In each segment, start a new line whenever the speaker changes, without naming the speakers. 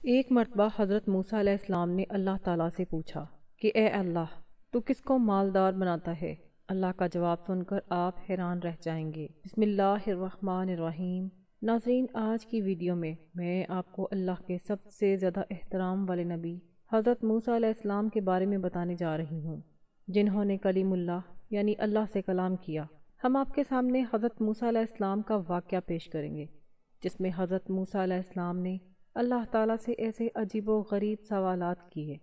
ایک مرتبہ حضرت موسیٰ علیہ السلام نے اللہ تعالیٰ سے پوچھا کہ اے اللہ، تو کس کو مالدار بناتا ہے؟ اللہ کا جواب سن کر آپ حیران رہ جائیں گے۔ بسم اللہ الرحمن الرحیم۔ ناظرین، آج کی ویڈیو میں آپ کو اللہ کے سب سے زیادہ احترام والے نبی حضرت موسیٰ علیہ السلام کے بارے میں بتانے جا رہی ہوں، جنہوں نے کلیم اللہ یعنی اللہ سے کلام کیا۔ ہم آپ کے سامنے حضرت موسیٰ علیہ السلام کا واقعہ پیش کریں گے، جس میں حضرت موسیٰ علیہ السلام نے اللہ تعالیٰ سے ایسے عجیب و غریب سوالات کیے،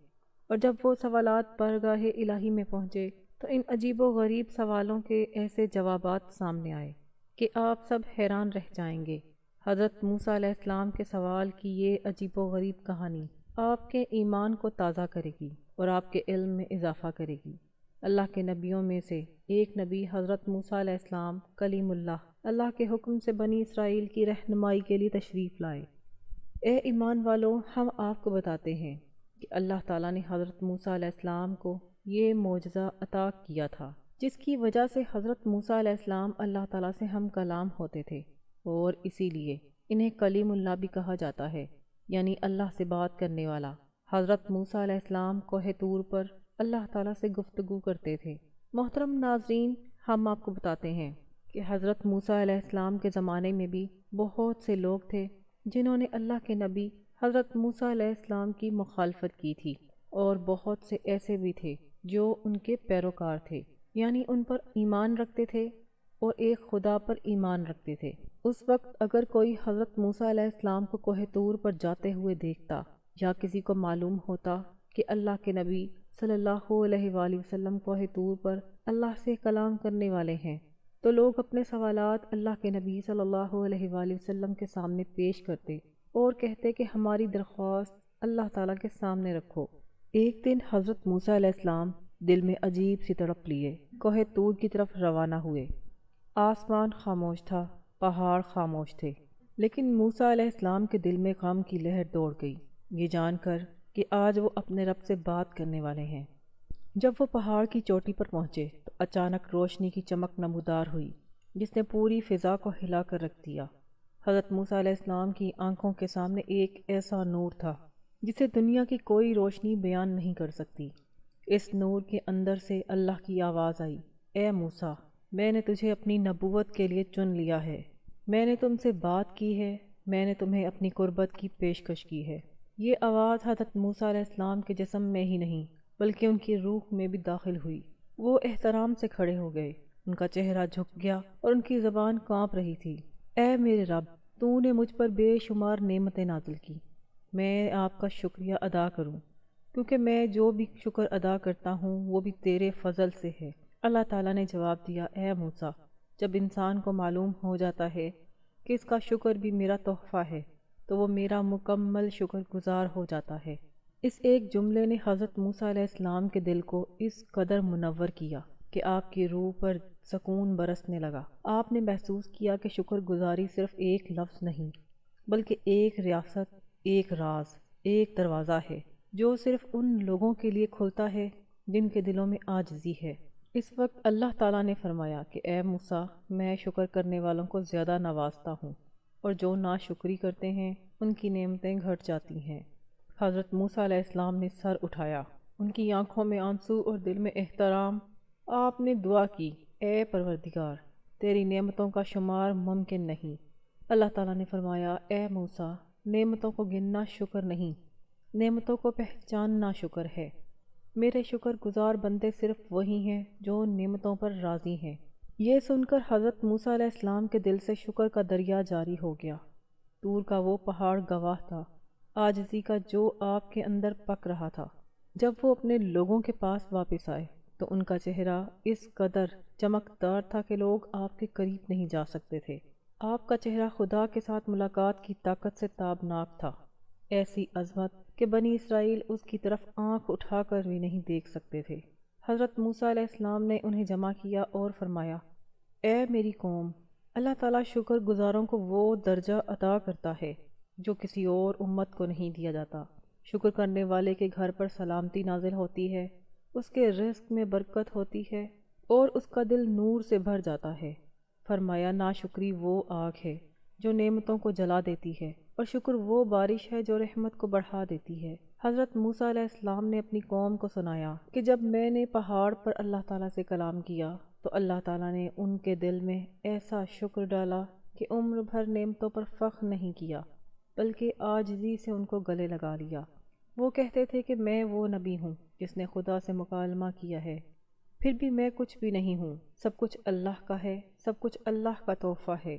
اور جب وہ سوالات بارگاہ الہی میں پہنچے تو ان عجیب و غریب سوالوں کے ایسے جوابات سامنے آئے کہ آپ سب حیران رہ جائیں گے۔ حضرت موسیٰ علیہ السلام کے سوال کی یہ عجیب و غریب کہانی آپ کے ایمان کو تازہ کرے گی اور آپ کے علم میں اضافہ کرے گی۔ اللہ کے نبیوں میں سے ایک نبی حضرت موسیٰ علیہ السلام کلیم اللہ کے حکم سے بنی اسرائیل کی رہنمائی کے لیے تشریف لائے۔ اے ایمان والو، ہم آپ کو بتاتے ہیں کہ اللہ تعالیٰ نے حضرت موسیٰ علیہ السلام کو یہ معجزہ عطا کیا تھا، جس کی وجہ سے حضرت موسیٰ علیہ السلام اللہ تعالیٰ سے ہم کلام ہوتے تھے، اور اسی لیے انہیں کلیم اللہ بھی کہا جاتا ہے، یعنی اللہ سے بات کرنے والا۔ حضرت موسیٰ علیہ السلام کوہ طور پر اللہ تعالیٰ سے گفتگو کرتے تھے۔ محترم ناظرین، ہم آپ کو بتاتے ہیں کہ حضرت موسیٰ علیہ السلام کے زمانے میں بھی بہت سے لوگ تھے جنہوں نے اللہ کے نبی حضرت موسیٰ علیہ السلام کی مخالفت کی تھی، اور بہت سے ایسے بھی تھے جو ان کے پیروکار تھے، یعنی ان پر ایمان رکھتے تھے اور ایک خدا پر ایمان رکھتے تھے۔ اس وقت اگر کوئی حضرت موسیٰ علیہ السلام کو کوہ طور پر جاتے ہوئے دیکھتا، یا کسی کو معلوم ہوتا کہ اللہ کے نبی صلی اللہ علیہ وآلہ وسلم کوہ طور پر اللہ سے کلام کرنے والے ہیں، تو لوگ اپنے سوالات اللہ کے نبی صلی اللہ علیہ وآلہ وسلم کے سامنے پیش کرتے اور کہتے کہ ہماری درخواست اللہ تعالیٰ کے سامنے رکھو۔ ایک دن حضرت موسیٰ علیہ السلام دل میں عجیب سی تڑپ لیے کوہ طور کی طرف روانہ ہوئے۔ آسمان خاموش تھا، پہاڑ خاموش تھے، لیکن موسیٰ علیہ السلام کے دل میں غم کی لہر دوڑ گئی، یہ جان کر کہ آج وہ اپنے رب سے بات کرنے والے ہیں۔ جب وہ پہاڑ کی چوٹی پر پہنچے تو اچانک روشنی کی چمک نمودار ہوئی، جس نے پوری فضا کو ہلا کر رکھ دیا۔ حضرت موسیٰ علیہ السلام کی آنکھوں کے سامنے ایک ایسا نور تھا جسے دنیا کی کوئی روشنی بیان نہیں کر سکتی۔ اس نور کے اندر سے اللہ کی آواز آئی، اے موسیٰ، میں نے تجھے اپنی نبوت کے لیے چن لیا ہے، میں نے تم سے بات کی ہے، میں نے تمہیں اپنی قربت کی پیشکش کی ہے۔ یہ آواز حضرت موسیٰ علیہ السلام کے جسم میں ہی نہیں بلکہ ان کی روح میں بھی داخل ہوئی۔ وہ احترام سے کھڑے ہو گئے، ان کا چہرہ جھک گیا اور ان کی زبان کانپ رہی تھی۔ اے میرے رب، تو نے مجھ پر بے شمار نعمتیں نازل کی، میں آپ کا شکریہ ادا کروں، کیونکہ میں جو بھی شکر ادا کرتا ہوں وہ بھی تیرے فضل سے ہے۔ اللہ تعالیٰ نے جواب دیا، اے موسیٰ، جب انسان کو معلوم ہو جاتا ہے کہ اس کا شکر بھی میرا تحفہ ہے تو وہ میرا مکمل شکر گزار ہو جاتا ہے۔ اس ایک جملے نے حضرت موسیٰ علیہ السلام کے دل کو اس قدر منور کیا کہ آپ کی روح پر سکون برسنے لگا۔ آپ نے محسوس کیا کہ شکر گزاری صرف ایک لفظ نہیں بلکہ ایک ریاست، ایک راز، ایک دروازہ ہے جو صرف ان لوگوں کے لیے کھلتا ہے جن کے دلوں میں عاجزی ہے۔ اس وقت اللہ تعالیٰ نے فرمایا کہ اے موسیٰ، میں شکر کرنے والوں کو زیادہ نوازتا ہوں، اور جو ناشکری کرتے ہیں ان کی نعمتیں گھٹ جاتی ہیں۔ حضرت موسیٰ علیہ السلام نے سر اٹھایا، ان کی آنکھوں میں آنسو اور دل میں احترام۔ آپ نے دعا کی، اے پروردگار، تیری نعمتوں کا شمار ممکن نہیں۔ اللہ تعالیٰ نے فرمایا، اے موسیٰ، نعمتوں کو گننا شکر نہیں، نعمتوں کو پہچاننا شکر ہے۔ میرے شکر گزار بندے صرف وہی ہیں جو نعمتوں پر راضی ہیں۔ یہ سن کر حضرت موسیٰ علیہ السلام کے دل سے شکر کا دریا جاری ہو گیا۔ طور کا وہ پہاڑ گواہ تھا عاجزی کا جو آپ کے اندر پک رہا تھا۔ جب وہ اپنے لوگوں کے پاس واپس آئے تو ان کا چہرہ اس قدر چمکدار تھا کہ لوگ آپ کے قریب نہیں جا سکتے تھے۔ آپ کا چہرہ خدا کے ساتھ ملاقات کی طاقت سے تابناک تھا، ایسی عظمت کہ بنی اسرائیل اس کی طرف آنکھ اٹھا کر بھی نہیں دیکھ سکتے تھے۔ حضرت موسیٰ علیہ السلام نے انہیں جمع کیا اور فرمایا، اے میری قوم، اللہ تعالیٰ شکر گزاروں کو وہ درجہ عطا کرتا ہے جو کسی اور امت کو نہیں دیا جاتا۔ شکر کرنے والے کے گھر پر سلامتی نازل ہوتی ہے، اس کے رزق میں برکت ہوتی ہے اور اس کا دل نور سے بھر جاتا ہے۔ فرمایا، ناشکری وہ آگ ہے جو نعمتوں کو جلا دیتی ہے، اور اور شکر وہ بارش ہے جو رحمت کو بڑھا دیتی ہے۔ حضرت موسیٰ علیہ السلام نے اپنی قوم کو سنایا کہ جب میں نے پہاڑ پر اللہ تعالیٰ سے کلام کیا تو اللہ تعالیٰ نے ان کے دل میں ایسا شکر ڈالا کہ عمر بھر نعمتوں پر فخر نہیں کیا بلکہ عاجزی سے ان کو گلے لگا لیا۔ وہ کہتے تھے کہ میں وہ نبی ہوں جس نے خدا سے مکالمہ کیا ہے، پھر بھی میں کچھ بھی نہیں ہوں، سب کچھ اللہ کا ہے، سب کچھ اللہ کا تحفہ ہے۔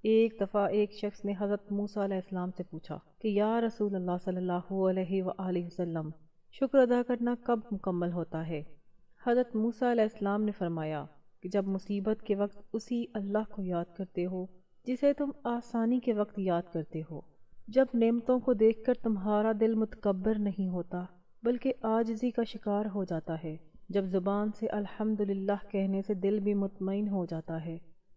ایک دفعہ ایک شخص نے حضرت موسیٰ علیہ السلام سے پوچھا کہ یا رسول اللہ صلی اللہ علیہ وآلہ وسلم، شکر ادا کرنا کب مکمل ہوتا ہے؟ حضرت موسیٰ علیہ السلام نے فرمایا کہ جب مصیبت کے وقت اسی اللہ کو یاد کرتے ہو جسے تم آسانی کے وقت یاد کرتے ہو، جب نعمتوں کو دیکھ کر تمہارا دل متکبر نہیں ہوتا بلکہ عاجزی کا شکار ہو جاتا ہے، جب زبان سے الحمدللہ کہنے سے دل بھی مطمئن ہو جاتا ہے،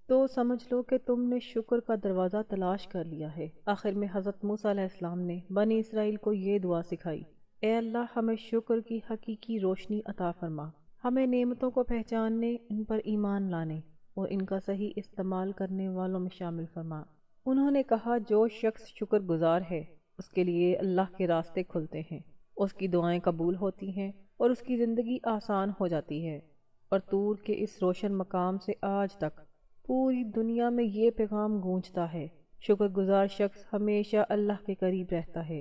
تو سمجھ لو کہ تم نے شکر کا دروازہ تلاش کر لیا ہے۔ آخر میں حضرت موسیٰ علیہ السلام نے بنی اسرائیل کو یہ دعا سکھائی: اے اللہ، ہمیں شکر کی حقیقی روشنی عطا فرما، ہمیں نعمتوں کو پہچاننے، ان پر ایمان لانے اور ان کا صحیح استعمال کرنے والوں میں شامل فرما۔ انہوں نے کہا جو شخص شکر گزار ہے اس کے لیے اللہ کے راستے کھلتے ہیں، اس کی دعائیں قبول ہوتی ہیں اور اس کی زندگی آسان ہو جاتی ہے۔ اور طور کے اس روشن مقام سے آج تک پوری دنیا میں یہ پیغام گونجتا ہے: شکر گزار شخص ہمیشہ اللہ کے قریب رہتا ہے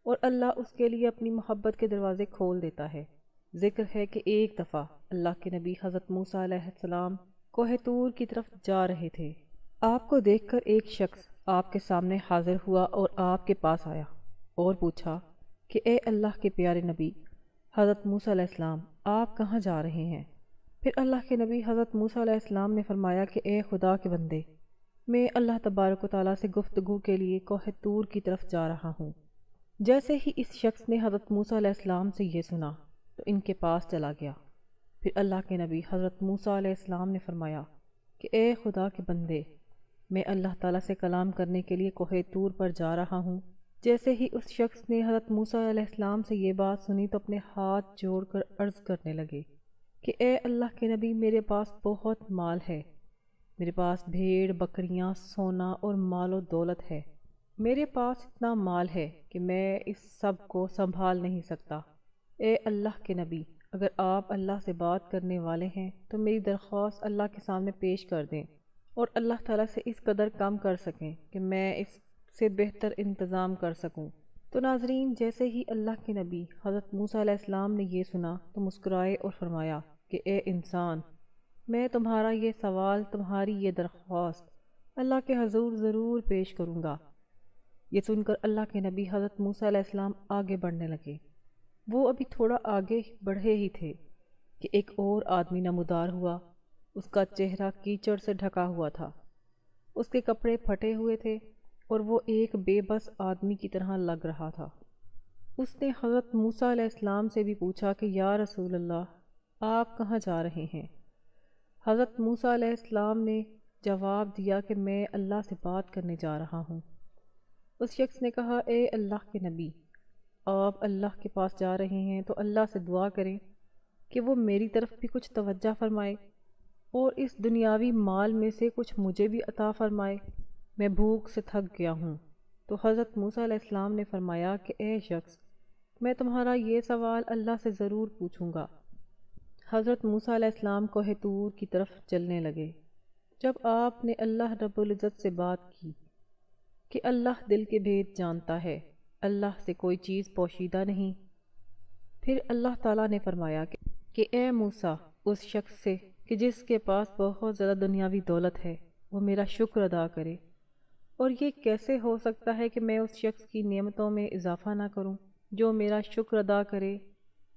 اور اللہ اس کے لیے اپنی محبت کے دروازے کھول دیتا ہے۔ ذکر ہے کہ ایک دفعہ اللہ کے نبی حضرت موسیٰ علیہ السلام کوہ طور کی طرف جا رہے تھے۔ آپ کو دیکھ کر ایک شخص آپ کے سامنے حاضر ہوا اور آپ کے پاس آیا اور پوچھا کہ اے اللہ کے پیارے نبی حضرت موسیٰ علیہ السلام، آپ کہاں جا رہے ہیں؟ پھر اللہ کے نبی حضرت موسیٰ علیہ السلام نے فرمایا کہ اے خدا کے بندے، میں اللہ تبارک و تعالیٰ سے گفتگو کے لیے کوہ طور کی طرف جا رہا ہوں۔ جیسے ہی اس شخص نے حضرت موسیٰ علیہ السلام سے یہ سنا تو ان کے پاس چلا گیا۔ پھر اللہ کے نبی حضرت موسیٰ علیہ السلام نے فرمایا کہ اے خدا کے بندے، میں اللہ تعالیٰ سے کلام کرنے کے لیے کوہ طور پر جا رہا ہوں۔ جیسے ہی اس شخص نے حضرت موسیٰ علیہ السلام سے یہ بات سنی تو اپنے ہاتھ جوڑ کر عرض کرنے لگے کہ اے اللہ کے نبی، میرے پاس بہت مال ہے، میرے پاس بھیڑ بکریاں، سونا اور مال و دولت ہے، میرے پاس اتنا مال ہے کہ میں اس سب کو سنبھال نہیں سکتا۔ اے اللہ کے نبی، اگر آپ اللہ سے بات کرنے والے ہیں تو میری درخواست اللہ کے سامنے پیش کر دیں اور اللہ تعالیٰ سے اس قدر کم کر سکیں کہ میں اس سے بہتر انتظام کر سکوں۔ تو ناظرین، جیسے ہی اللہ کے نبی حضرت موسیٰ علیہ السلام نے یہ سنا تو مسکرائے اور فرمایا کہ اے انسان، میں تمہارا یہ سوال، تمہاری یہ درخواست اللہ کے حضور ضرور پیش کروں گا۔ یہ سن کر اللہ کے نبی حضرت موسیٰ علیہ السلام آگے بڑھنے لگے۔ وہ ابھی تھوڑا آگے بڑھے ہی تھے کہ ایک اور آدمی نمودار ہوا۔ اس کا چہرہ کیچڑ سے ڈھکا ہوا تھا، اس کے کپڑے پھٹے ہوئے تھے اور وہ ایک بے بس آدمی کی طرح لگ رہا تھا۔ اس نے حضرت موسیٰ علیہ السلام سے بھی پوچھا کہ یا رسول اللہ، آپ کہاں جا رہے ہیں؟ حضرت موسیٰ علیہ السلام نے جواب دیا کہ میں اللہ سے بات کرنے جا رہا ہوں۔ اس شخص نے کہا اے اللہ کے نبی، آپ اللہ کے پاس جا رہے ہیں تو اللہ سے دعا کریں کہ وہ میری طرف بھی کچھ توجہ فرمائے اور اس دنیاوی مال میں سے کچھ مجھے بھی عطا فرمائے، میں بھوک سے تھک گیا ہوں۔ تو حضرت موسیٰ علیہ السلام نے فرمایا کہ اے شخص، میں تمہارا یہ سوال اللہ سے ضرور پوچھوں گا۔ حضرت موسیٰ علیہ السلام کوہ طور کی طرف چلنے لگے۔ جب آپ نے اللہ رب العزت سے بات کی کہ اللہ دل کے بھید جانتا ہے، اللہ سے کوئی چیز پوشیدہ نہیں، پھر اللہ تعالیٰ نے فرمایا کہ اے موسیٰ، اس شخص سے کہ جس کے پاس بہت زیادہ دنیاوی دولت ہے وہ میرا شکر ادا کرے، اور یہ کیسے ہو سکتا ہے کہ میں اس شخص کی نعمتوں میں اضافہ نہ کروں جو میرا شکر ادا کرے۔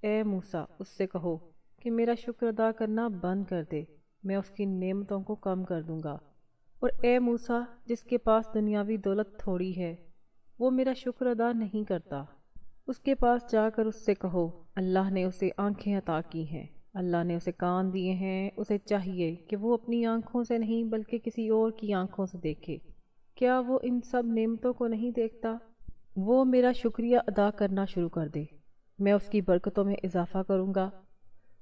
اے موسیٰ، اس سے کہو کہ میرا شکر ادا کرنا بند کر دے، میں اس کی نعمتوں کو کم کر دوں گا۔ اور اے موسیٰ، جس کے پاس دنیاوی دولت تھوڑی ہے وہ میرا شکر ادا نہیں کرتا، اس کے پاس جا کر اس سے کہو اللہ نے اسے آنکھیں عطا کی ہیں، اللہ نے اسے کان دیے ہیں، اسے چاہیے کہ وہ اپنی آنکھوں سے نہیں بلکہ کسی اور کی آنکھوں سے دیکھے۔ کیا وہ ان سب نعمتوں کو نہیں دیکھتا؟ وہ میرا شکریہ ادا کرنا شروع کر دے، میں اس کی برکتوں میں اضافہ کروں گا۔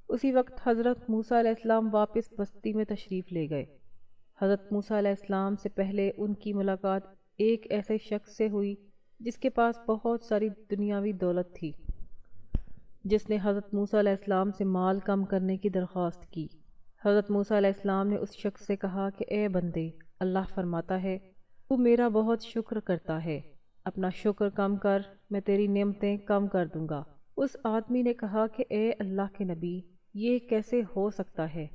اسی وقت حضرت موسیٰ علیہ السلام واپس بستی میں تشریف لے گئے۔ حضرت موسیٰ علیہ السلام سے پہلے ان کی ملاقات ایک ایسے شخص سے ہوئی جس کے پاس بہت ساری دنیاوی دولت تھی، جس نے حضرت موسیٰ علیہ السلام سے مال کم کرنے کی درخواست کی۔ حضرت موسیٰ علیہ السلام نے اس شخص سے کہا کہ اے بندے، اللہ فرماتا ہے تو میرا بہت شکر کرتا ہے، اپنا شکر کم کر، میں تیری نعمتیں کم کر دوں گا۔ اس آدمی نے کہا کہ اے اللہ کے نبی، یہ کیسے ہو سکتا ہے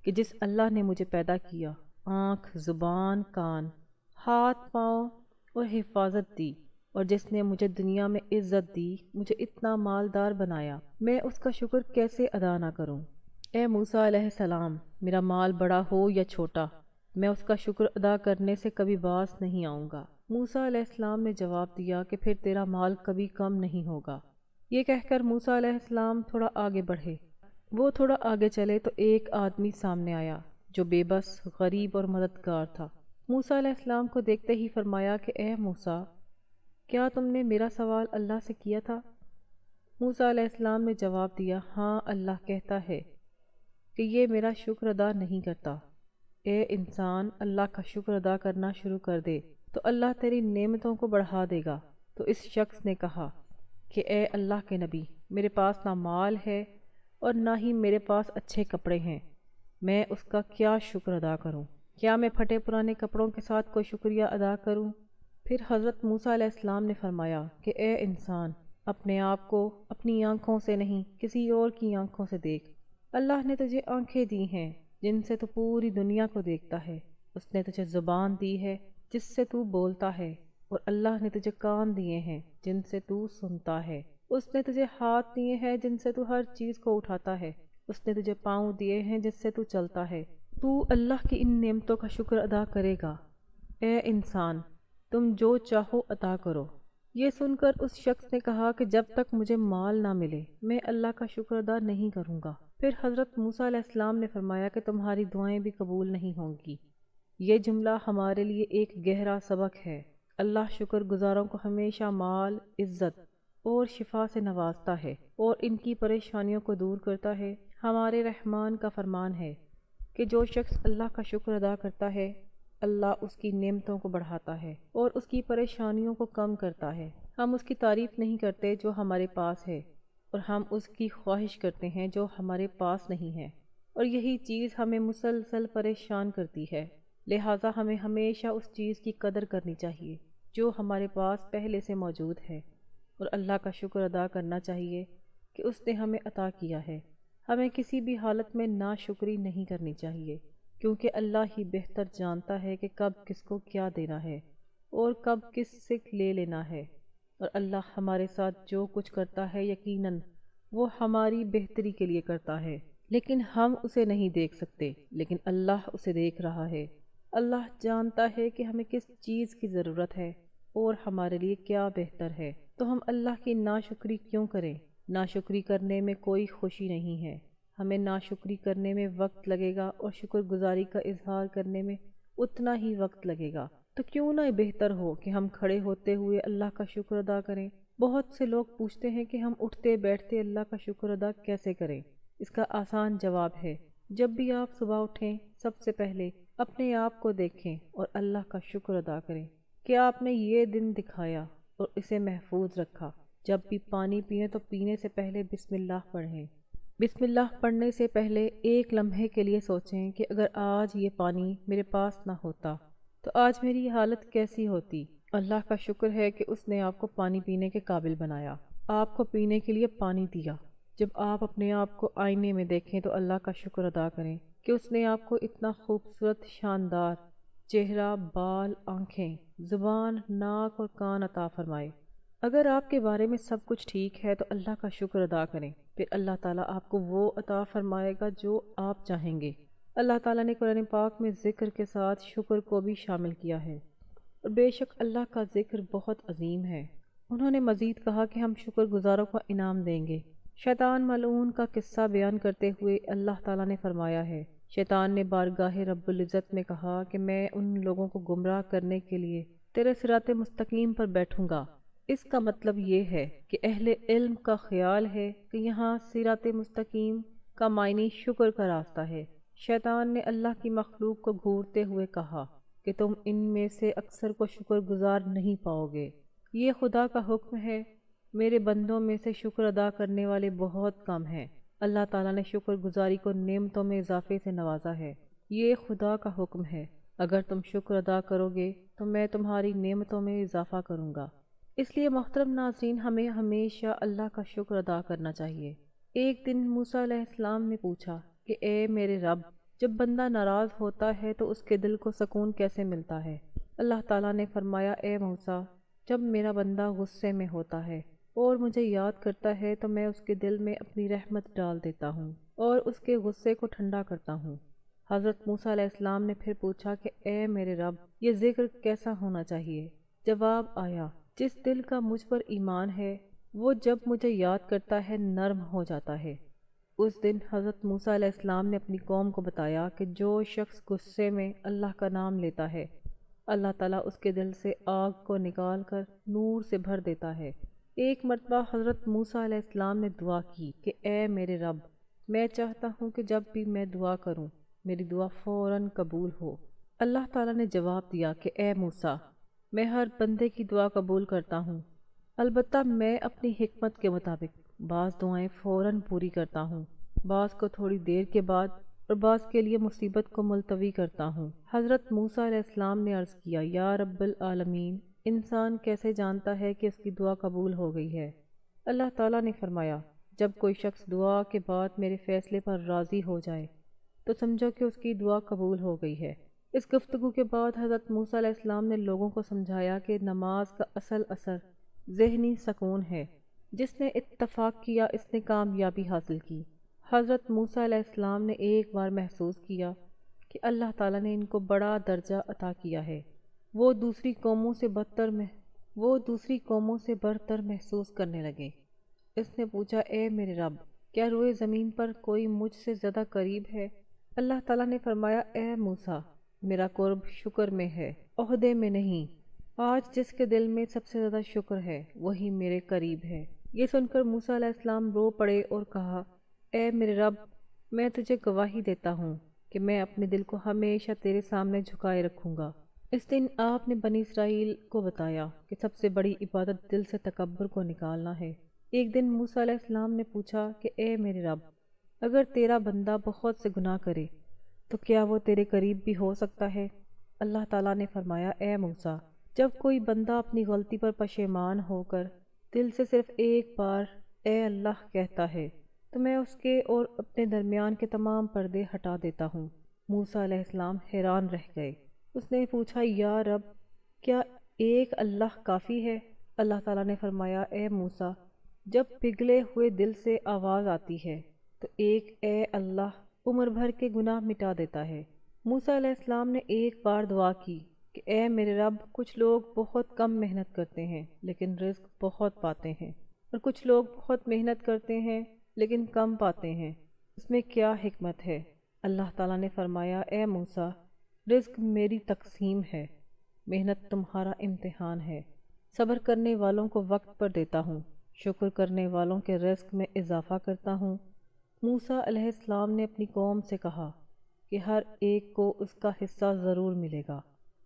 کہ جس اللہ نے مجھے پیدا کیا، آنکھ، زبان، کان، ہاتھ، پاؤں اور حفاظت دی، اور جس نے مجھے دنیا میں عزت دی، مجھے اتنا مالدار بنایا، میں اس کا شکر کیسے ادا نہ کروں؟ اے موسیٰ علیہ السلام، میرا مال بڑا ہو یا چھوٹا، میں اس کا شکر ادا کرنے سے کبھی باز نہیں آؤں گا۔ موسیٰ علیہ السلام نے جواب دیا کہ پھر تیرا مال کبھی کم نہیں ہوگا۔ یہ کہہ کر موسیٰ علیہ السلام تھوڑا آگے بڑھے۔ وہ تھوڑا آگے چلے تو ایک آدمی سامنے آیا جو بے بس، غریب اور مددگار تھا۔ موسیٰ علیہ السلام کو دیکھتے ہی فرمایا کہ اے موسیٰ، کیا تم نے میرا سوال اللہ سے کیا تھا؟ موسیٰ علیہ السلام نے جواب دیا، ہاں، اللہ کہتا ہے کہ یہ میرا شکر ادا نہیں کرتا۔ اے انسان، اللہ کا شکر ادا کرنا شروع کر دے تو اللہ تیری نعمتوں کو بڑھا دے گا۔ تو اس شخص نے کہا کہ اے اللہ کے نبی، میرے پاس نہ مال ہے اور نہ ہی میرے پاس اچھے کپڑے ہیں، میں اس کا کیا شکر ادا کروں؟ کیا میں پھٹے پرانے کپڑوں کے ساتھ کوئی شکریہ ادا کروں؟ پھر حضرت موسیٰ علیہ السلام نے فرمایا کہ اے انسان، اپنے آپ کو اپنی آنکھوں سے نہیں کسی اور کی آنکھوں سے دیکھ۔ اللہ نے تجھے آنکھیں دی ہیں جن سے تو پوری دنیا کو دیکھتا ہے، اس نے تجھے زبان دی ہے جس سے تو بولتا ہے، اور اللہ نے تجھے کان دیے ہیں جن سے تو سنتا ہے، اس نے تجھے ہاتھ دیے ہیں جن سے تو ہر چیز کو اٹھاتا ہے، اس نے تجھے پاؤں دیے ہیں جس سے تو چلتا ہے، تو اللہ کی ان نعمتوں کا شکر ادا کرے گا۔ اے انسان، تم جو چاہو عطا کرو۔ یہ سن کر اس شخص نے کہا کہ جب تک مجھے مال نہ ملے میں اللہ کا شکر ادا نہیں کروں گا۔ پھر حضرت موسیٰ علیہ السلام نے فرمایا کہ تمہاری دعائیں بھی قبول نہیں ہوں گی۔ یہ جملہ ہمارے لیے ایک گہرا سبق ہے۔ اللہ شکر گزاروں کو ہمیشہ مال، عزت اور شفا سے نوازتا ہے اور ان کی پریشانیوں کو دور کرتا ہے۔ ہمارے رحمان کا فرمان ہے کہ جو شخص اللہ کا شکر ادا کرتا ہے، اللہ اس کی نعمتوں کو بڑھاتا ہے اور اس کی پریشانیوں کو کم کرتا ہے۔ ہم اس کی تعریف نہیں کرتے جو ہمارے پاس ہے، اور ہم اس کی خواہش کرتے ہیں جو ہمارے پاس نہیں ہے، اور یہی چیز ہمیں مسلسل پریشان کرتی ہے۔ لہٰذا ہمیں ہمیشہ اس چیز کی قدر کرنی چاہیے جو ہمارے پاس پہلے سے موجود ہے، اور اللہ کا شکر ادا کرنا چاہیے کہ اس نے ہمیں عطا کیا ہے۔ ہمیں کسی بھی حالت میں ناشکری نہیں کرنی چاہیے، کیونکہ اللہ ہی بہتر جانتا ہے کہ کب کس کو کیا دینا ہے اور کب کس سے لے لینا ہے، اور اللہ ہمارے ساتھ جو کچھ کرتا ہے یقیناً وہ ہماری بہتری کے لیے کرتا ہے، لیکن ہم اسے نہیں دیکھ سکتے، لیکن اللہ اسے دیکھ رہا ہے۔ اللہ جانتا ہے کہ ہمیں کس چیز کی ضرورت ہے اور ہمارے لیے کیا بہتر ہے، تو ہم اللہ کی ناشکری کیوں کریں؟ ناشکری کرنے میں کوئی خوشی نہیں ہے۔ ہمیں ناشکری کرنے میں وقت لگے گا اور شکر گزاری کا اظہار کرنے میں اتنا ہی وقت لگے گا، تو کیوں نہ بہتر ہو کہ ہم کھڑے ہوتے ہوئے اللہ کا شکر ادا کریں۔ بہت سے لوگ پوچھتے ہیں کہ ہم اٹھتے بیٹھتے اللہ کا شکر ادا کیسے کریں؟ اس کا آسان جواب ہے، جب بھی آپ صبح اٹھیں سب سے پہلے اپنے آپ کو دیکھیں اور اللہ کا شکر ادا کریں کہ آپ نے یہ دن دکھایا اور اسے محفوظ رکھا۔ جب بھی پانی پئیں تو پینے سے پہلے بسم اللہ پڑھیں۔ بسم اللہ پڑھنے سے پہلے ایک لمحے کے لیے سوچیں کہ اگر آج یہ پانی میرے پاس نہ ہوتا تو آج میری حالت کیسی ہوتی۔ اللہ کا شکر ہے کہ اس نے آپ کو پانی پینے کے قابل بنایا، آپ کو پینے کے لیے پانی دیا۔ جب آپ اپنے آپ کو آئینے میں دیکھیں تو اللہ کا شکر ادا کریں کہ اس نے آپ کو اتنا خوبصورت، شاندار چہرہ، بال، آنکھیں، زبان، ناک اور کان عطا فرمائے۔ اگر آپ کے بارے میں سب کچھ ٹھیک ہے تو اللہ کا شکر ادا کریں، پھر اللہ تعالیٰ آپ کو وہ عطا فرمائے گا جو آپ چاہیں گے۔ اللہ تعالیٰ نے قرآن پاک میں ذکر کے ساتھ شکر کو بھی شامل کیا ہے، اور بے شک اللہ کا ذکر بہت عظیم ہے۔ انہوں نے مزید کہا کہ ہم شکر گزاروں کو انعام دیں گے۔ شیطان ملعون کا قصہ بیان کرتے ہوئے اللہ تعالیٰ نے فرمایا ہے، شیطان نے بارگاہ رب العزت میں کہا کہ میں ان لوگوں کو گمراہ کرنے کے لیے تیرے صراط مستقیم پر بیٹھوں گا۔ اس کا مطلب یہ ہے کہ اہل علم کا خیال ہے کہ یہاں صراط مستقیم کا معنی شکر کا راستہ ہے۔ شیطان نے اللہ کی مخلوق کو گھورتے ہوئے کہا کہ تم ان میں سے اکثر کو شکر گزار نہیں پاؤ گے۔ یہ خدا کا حکم ہے، میرے بندوں میں سے شکر ادا کرنے والے بہت کم ہیں۔ اللہ تعالیٰ نے شکر گزاری کو نعمتوں میں اضافے سے نوازا ہے۔ یہ خدا کا حکم ہے، اگر تم شکر ادا کرو گے تو میں تمہاری نعمتوں میں اضافہ کروں گا۔ اس لیے محترم ناظرین، ہمیں ہمیشہ اللہ کا شکر ادا کرنا چاہیے۔ ایک دن موسیٰ علیہ السلام نے پوچھا کہ اے میرے رب، جب بندہ ناراض ہوتا ہے تو اس کے دل کو سکون کیسے ملتا ہے؟ اللہ تعالیٰ نے فرمایا، اے موسیٰ، جب میرا بندہ غصے میں ہوتا ہے اور مجھے یاد کرتا ہے تو میں اس کے دل میں اپنی رحمت ڈال دیتا ہوں اور اس کے غصے کو ٹھنڈا کرتا ہوں۔ حضرت موسیٰ علیہ السلام نے پھر پوچھا کہ اے میرے رب، یہ ذکر کیسا ہونا چاہیے؟ جواب آیا، جس دل کا مجھ پر ایمان ہے وہ جب مجھے یاد کرتا ہے نرم ہو جاتا ہے۔ اس دن حضرت موسیٰ علیہ السلام نے اپنی قوم کو بتایا کہ جو شخص غصے میں اللہ کا نام لیتا ہے، اللہ تعالیٰ اس کے دل سے آگ کو نکال کر نور سے بھر دیتا ہے۔ ایک مرتبہ حضرت موسیٰ علیہ السلام نے دعا کی کہ اے میرے رب، میں چاہتا ہوں کہ جب بھی میں دعا کروں میری دعا فوراً قبول ہو۔ اللہ تعالیٰ نے جواب دیا کہ اے موسیٰ، میں ہر بندے کی دعا قبول کرتا ہوں، البتہ میں اپنی حکمت کے مطابق بعض دعائیں فوراً پوری کرتا ہوں، بعض کو تھوڑی دیر کے بعد اور بعض کے لیے مصیبت کو ملتوی کرتا ہوں۔ حضرت موسیٰ علیہ السلام نے عرض کیا، یا رب العالمین، انسان کیسے جانتا ہے کہ اس کی دعا قبول ہو گئی ہے؟ اللہ تعالیٰ نے فرمایا، جب کوئی شخص دعا کے بعد میرے فیصلے پر راضی ہو جائے تو سمجھو کہ اس کی دعا قبول ہو گئی ہے۔ اس گفتگو کے بعد حضرت موسیٰ علیہ السلام نے لوگوں کو سمجھایا کہ نماز کا اصل اثر ذہنی سکون ہے، جس نے اتفاق کیا اس نے کامیابی حاصل کی۔ حضرت موسیٰ علیہ السلام نے ایک بار محسوس کیا کہ اللہ تعالیٰ نے ان کو بڑا درجہ عطا کیا ہے۔ وہ دوسری قوموں سے برتر محسوس کرنے لگے۔ اس نے پوچھا، اے میرے رب، کیا روئے زمین پر کوئی مجھ سے زیادہ قریب ہے؟ اللہ تعالیٰ نے فرمایا، اے موسیٰ، میرا قرب شکر میں ہے، عہدے میں نہیں۔ آج جس کے دل میں سب سے زیادہ شکر ہے وہی میرے قریب ہے۔ یہ سن کر موسیٰ علیہ السلام رو پڑے اور کہا، اے میرے رب، میں تجھے گواہی دیتا ہوں کہ میں اپنے دل کو ہمیشہ تیرے سامنے جھکائے رکھوں گا۔ اس دن آپ نے بنی اسرائیل کو بتایا کہ سب سے بڑی عبادت دل سے تکبر کو نکالنا ہے۔ ایک دن موسیٰ علیہ السلام نے پوچھا کہ اے میرے رب، اگر تیرا بندہ بہت سے گناہ کرے تو کیا وہ تیرے قریب بھی ہو سکتا ہے؟ اللہ تعالیٰ نے فرمایا، اے موسیٰ، جب کوئی بندہ اپنی غلطی پر پشیمان ہو کر دل سے صرف ایک بار اے اللہ کہتا ہے تو میں اس کے اور اپنے درمیان کے تمام پردے ہٹا دیتا ہوں۔ موسیٰ علیہ السلام حیران رہ گئے۔ اس نے پوچھا، یا رب، کیا ایک اللہ کافی ہے؟ اللہ تعالیٰ نے فرمایا، اے موسیٰ، جب پگھلے ہوئے دل سے آواز آتی ہے تو ایک اے اللہ عمر بھر کے گناہ مٹا دیتا ہے۔ موسیٰ علیہ السلام نے ایک بار دعا کی کہ اے میرے رب، کچھ لوگ بہت کم محنت کرتے ہیں لیکن رزق بہت پاتے ہیں، اور کچھ لوگ بہت محنت کرتے ہیں لیکن کم پاتے ہیں، اس میں کیا حکمت ہے؟ اللہ تعالیٰ نے فرمایا، اے موسیٰ، رزق میری تقسیم ہے، محنت تمہارا امتحان ہے۔ صبر کرنے والوں کو وقت پر دیتا ہوں، شکر کرنے والوں کے رزق میں اضافہ کرتا ہوں۔ موسیٰ علیہ السلام نے اپنی قوم سے کہا کہ ہر ایک کو اس کا حصہ ضرور ملے گا،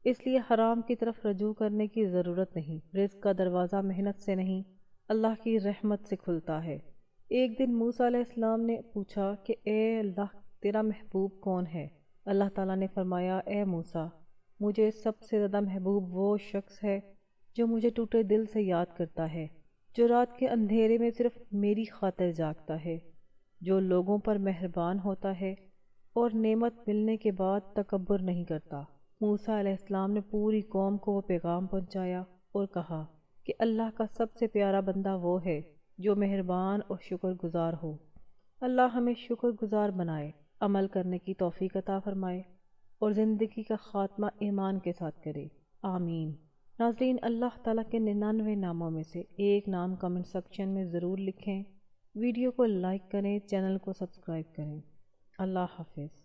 اس لیے حرام کی طرف رجوع کرنے کی ضرورت نہیں۔ رزق کا دروازہ محنت سے نہیں، اللہ کی رحمت سے کھلتا ہے۔ ایک دن موسیٰ علیہ السلام نے پوچھا کہ اے اللہ، تیرا محبوب کون ہے؟ اللہ تعالیٰ نے فرمایا، اے موسیٰ، مجھے سب سے زیادہ محبوب وہ شخص ہے جو مجھے ٹوٹے دل سے یاد کرتا ہے، جو رات کے اندھیرے میں صرف میری خاطر جاگتا ہے، جو لوگوں پر مہربان ہوتا ہے اور نعمت ملنے کے بعد تکبر نہیں کرتا۔ موسیٰ علیہ السلام نے پوری قوم کو وہ پیغام پہنچایا اور کہا کہ اللہ کا سب سے پیارا بندہ وہ ہے جو مہربان اور شکر گزار ہو۔ اللہ ہمیں شکر گزار بنائے، عمل کرنے کی توفیق عطا فرمائے اور زندگی کا خاتمہ ایمان کے ساتھ کرے، آمین۔ ناظرین، اللہ تعالیٰ کے 99 ناموں میں سے ایک نام کمنٹ سیکشن میں ضرور لکھیں، ویڈیو کو لائک کریں، چینل کو سبسکرائب کریں۔ اللہ حافظ۔